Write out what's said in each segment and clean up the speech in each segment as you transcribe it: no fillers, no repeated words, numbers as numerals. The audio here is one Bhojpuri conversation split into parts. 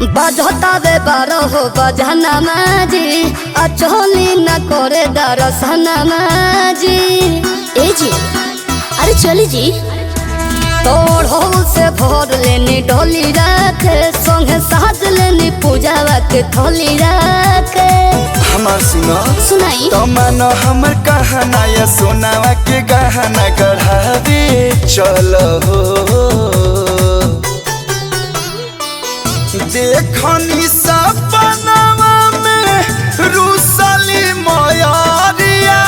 बजतावे 12 बजना माजी अचोली न करे दरसना माजी। ए जी अरे चली जी तोड़ से भर लेनी ढोली रखे संगे साज लेनी पूजावा के थोली रखे। हमार सुनो सुनाई तमन हमर कहना या सोनावा के गहना गढ़ावे चलो देखनी सपनावा में रूसली मयारिया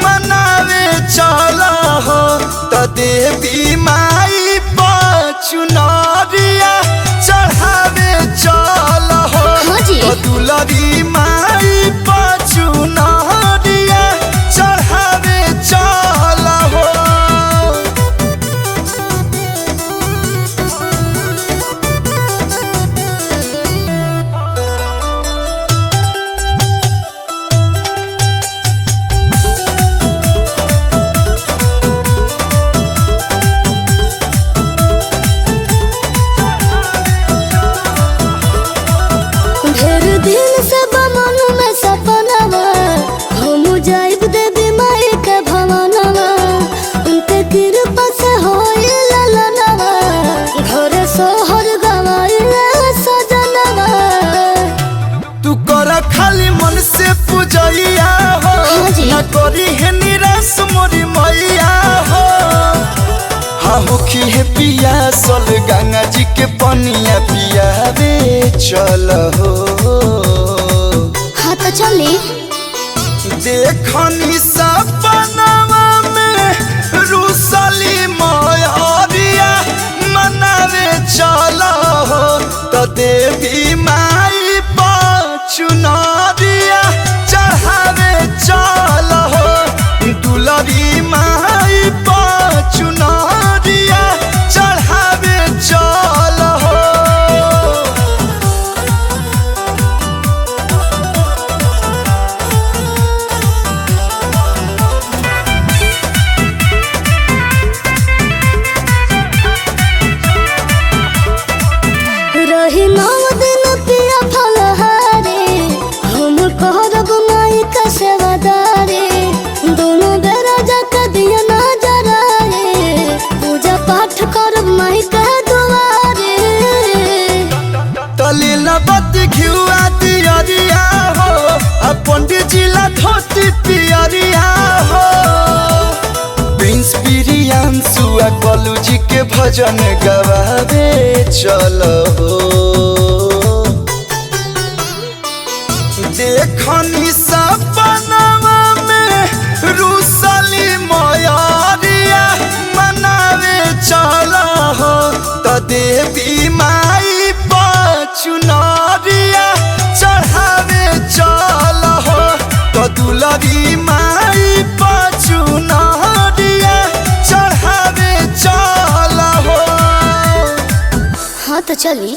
मनावे चलो तो देवी माई चुनरिया चढ़ावे चलो हाँ जी तो दुलरी माई चुनरिया चढ़ावे चलो दिन से बमन में सपनावा हम जाइब देवी माई के भवनवा उनके कृपा से होई ललनवा घर सोहर गवाई सजनवा। तू कर खाली मन से पूजैया हो हाँ जी। न करी है निराश मोरी मैया हो। हाँ होखी है पिया सल गंगा जी के पनिया पियावे चलो हाँ तो चली देखनी सपनावा में रूसली मयारिया मनावे चलो तो देवी माई चुनरिया चढ़ावे चलो दुलरी माई चुनरिया चढ़ावे चलो। रही 9 दिन पिया फलहारे हम करब माई का सेवादारे दोनों बेरा जाकर दिया ना जराए पूजा पाठ करब माई का दुआरे। तलील बत्ती घिउआ दियरिया हो आ पंडित जी ला धोती पियरिया हो। प्रिंस प्रियांशु आ कलू जी के भजन गवावे चलो देखनी सपनावा में रूसली मयारिया मनावे चलो तो देवी माई चुनरिया चढ़ावे चलो तो दुलरी माई चुनरिया चढ़ावे चलो। हाँ तो चली।